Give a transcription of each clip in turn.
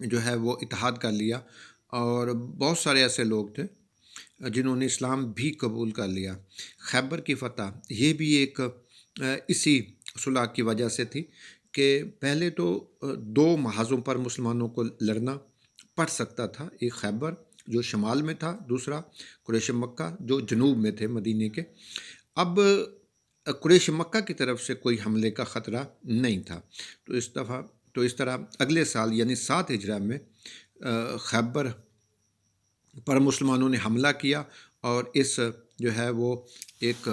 جو ہے وہ اتحاد کر لیا، اور بہت سارے ایسے لوگ تھے جنہوں نے اسلام بھی قبول کر لیا۔ خیبر کی فتح یہ بھی ایک اسی صلح کی وجہ سے تھی کہ پہلے تو دو محاذوں پر مسلمانوں کو لڑنا پڑ سکتا تھا، ایک خیبر جو شمال میں تھا، دوسرا قریش مکہ جو جنوب میں تھے مدینے کے۔ اب قریش مکہ کی طرف سے کوئی حملے کا خطرہ نہیں تھا، تو اس طرح اگلے سال یعنی 7 ہجری میں خیبر پر مسلمانوں نے حملہ کیا، اور اس جو ہے وہ ایک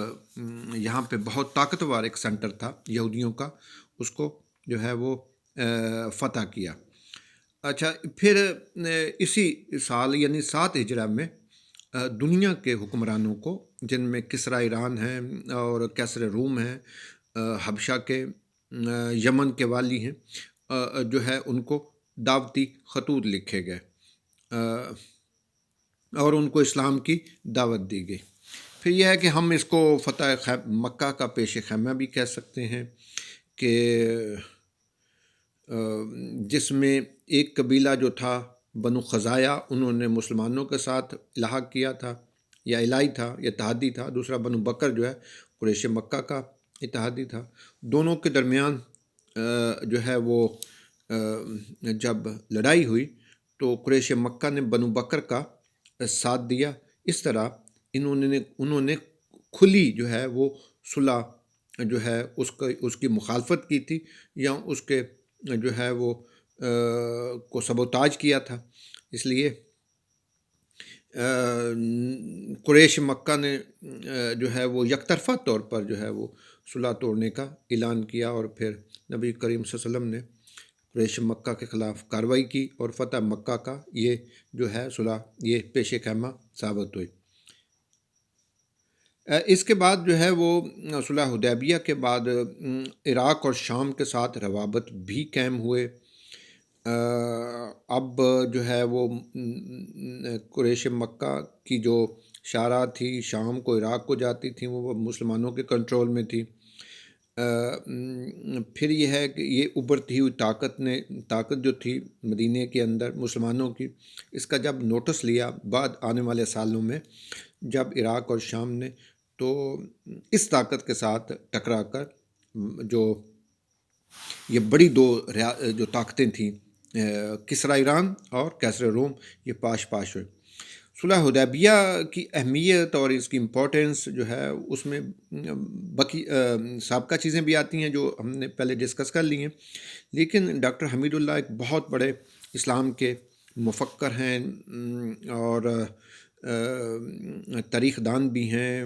یہاں پہ بہت طاقتور ایک سینٹر تھا یہودیوں کا، اس کو جو ہے وہ فتح کیا۔ اچھا، پھر اسی سال یعنی 7 ہجری میں دنیا کے حکمرانوں کو، جن میں کسریٰ ایران ہیں اور کیسر روم ہیں، حبشہ کے یمن کے والی ہیں، جو ہے ان کو دعوتی خطوط لکھے گئے اور ان کو اسلام کی دعوت دی گئی۔ پھر یہ ہے کہ ہم اس کو فتح مکہ کا پیش خیمہ بھی کہہ سکتے ہیں، کہ جس میں ایک قبیلہ جو تھا بنو خزاعہ، انہوں نے مسلمانوں کے ساتھ الحاق کیا تھا، یا الہی تھا، یا اتحادی تھا۔ دوسرا بنو بکر جو ہے قریش مکہ کا اتحادی تھا۔ دونوں کے درمیان جو ہے وہ جب لڑائی ہوئی تو قریش مکہ نے بنو بکر کا ساتھ دیا۔ اس طرح انہوں نے کھلی جو ہے وہ صلح جو ہے اس کی مخالفت کی تھی، یا اس کے جو ہے وہ کو سبوتاج کیا تھا۔ اس لیے قریش مکہ نے جو ہے وہ یک طرفہ طور پر جو ہے وہ صلح توڑنے کا اعلان کیا، اور پھر نبی کریم صلی اللہ علیہ وسلم نے قریش مکہ کے خلاف کارروائی کی، اور فتح مکہ کا یہ جو ہے صلح یہ پیش خیمہ ثابت ہوئی۔ اس کے بعد جو ہے وہ صلح حدیبیہ کے بعد عراق اور شام کے ساتھ روابط بھی قائم ہوئے۔ اب جو ہے وہ قریش مکہ کی جو شاہراہ تھی شام کو، عراق کو جاتی تھیں، وہ مسلمانوں کے کنٹرول میں تھی۔ پھر یہ ہے کہ یہ ابھرتی ہوئی طاقت جو تھی مدینے کے اندر مسلمانوں کی، اس کا جب نوٹس لیا بعد آنے والے سالوں میں، جب عراق اور شام نے، تو اس طاقت کے ساتھ ٹکرا کر جو یہ بڑی دو جو طاقتیں تھیں، کسریٰ ایران اور کیسر روم، یہ پاش ہوئے۔ صلح حدیبیہ کی اہمیت اور اس کی امپورٹنس جو ہے اس میں باقی سابقہ چیزیں بھی آتی ہیں جو ہم نے پہلے ڈسکس کر لی ہیں، لیکن ڈاکٹر حمید اللہ ایک بہت بڑے اسلام کے مفکر ہیں، اور تاریخ دان بھی ہیں،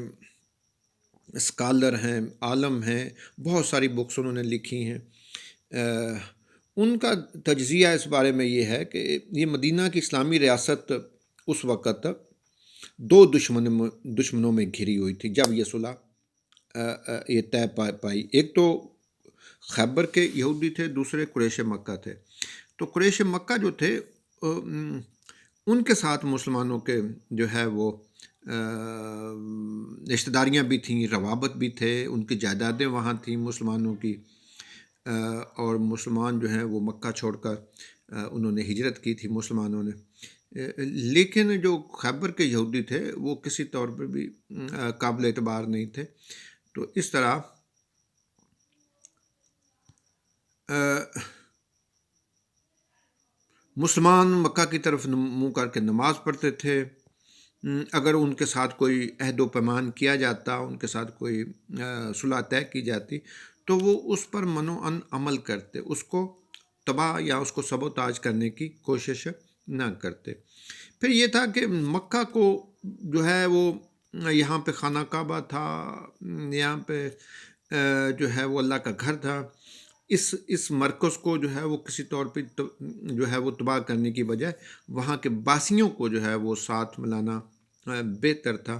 اسکالر ہیں، عالم ہیں، بہت ساری بکس انہوں نے لکھی ہیں۔ ان کا تجزیہ اس بارے میں یہ ہے کہ یہ مدینہ کی اسلامی ریاست اس وقت دو دشمنوں میں گھری ہوئی تھی جب یہ صلح یہ طے پائی۔ ایک تو خیبر کے یہودی تھے، دوسرے قریش مکہ تھے۔ تو قریش مکہ جو تھے ان کے ساتھ مسلمانوں کے جو ہے وہ رشتہ داریاں بھی تھیں، روابط بھی تھے، ان کی جائیدادیں وہاں تھیں مسلمانوں کی، اور مسلمان جو ہیں وہ مکہ چھوڑ کر انہوں نے ہجرت کی تھی مسلمانوں نے۔ لیکن جو خیبر کے یہودی تھے وہ کسی طور پر بھی قابل اعتبار نہیں تھے۔ تو اس طرح مسلمان مکہ کی طرف منہ کر کے نماز پڑھتے تھے۔ اگر ان کے ساتھ کوئی عہد و پیمان کیا جاتا، ان کے ساتھ کوئی صلح طے کی جاتی، تو وہ اس پر منوعاً عمل کرتے، اس کو تباہ یا اس کو سبوتاج کرنے کی کوشش نہ کرتے۔ پھر یہ تھا کہ مکہ کو جو ہے وہ یہاں پہ خانہ کعبہ تھا، یہاں پہ جو ہے وہ اللہ کا گھر تھا، اس مرکز کو جو ہے وہ کسی طور پہ جو ہے وہ تباہ کرنے کی بجائے وہاں کے باسیوں کو جو ہے وہ ساتھ ملانا بہتر تھا۔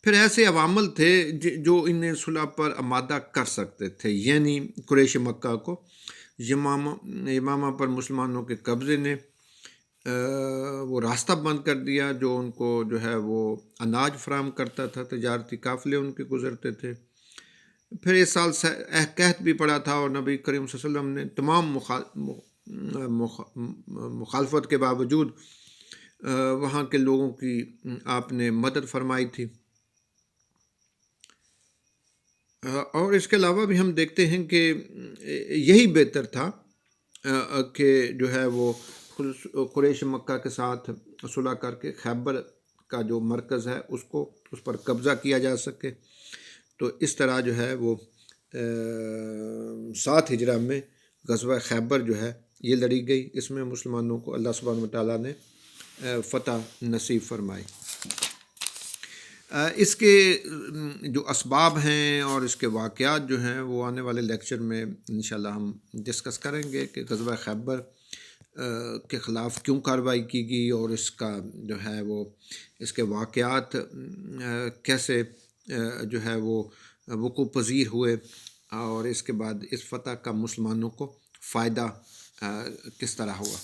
پھر ایسے عوامل تھے جو انہیں صلح پر آمادہ کر سکتے تھے، یعنی قریش مکہ کو یمامہ پر مسلمانوں کے قبضے نے وہ راستہ بند کر دیا جو ان کو جو ہے وہ اناج فراہم کرتا تھا، تجارتی قافلے ان کے گزرتے تھے۔ پھر اس سال قحط بھی پڑا تھا، اور نبی کریم صلی اللہ علیہ وسلم نے تمام مخالفت کے باوجود وہاں کے لوگوں کی آپ نے مدد فرمائی تھی۔ اور اس کے علاوہ بھی ہم دیکھتے ہیں کہ یہی بہتر تھا کہ جو ہے وہ قریش مکہ کے ساتھ صلح کر کے خیبر کا جو مرکز ہے اس پر قبضہ کیا جا سکے۔ تو اس طرح جو ہے وہ 7 ہجرہ میں غزوہ خیبر جو ہے یہ لڑی گئی۔ اس میں مسلمانوں کو اللہ سبحانہ وتعالیٰ نے فتح نصیب فرمائی۔ اس کے جو اسباب ہیں اور اس کے واقعات جو ہیں وہ آنے والے لیکچر میں انشاءاللہ ہم ڈسکس کریں گے کہ غزوہ خیبر کے خلاف کیوں کارروائی کی گئی اور اس کا جو ہے وہ اس کے واقعات کیسے جو ہے وہ وقوع پذیر ہوئے، اور اس کے بعد اس فتح کا مسلمانوں کو فائدہ کس طرح ہوا۔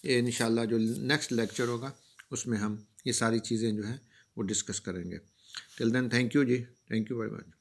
یہ انشاءاللہ جو نیکسٹ لیکچر ہوگا اس میں ہم یہ ساری چیزیں جو ہیں وہ ڈسکس کریں گے۔ ٹل دین تھینک یو جی، تھینک یو ویری مچ۔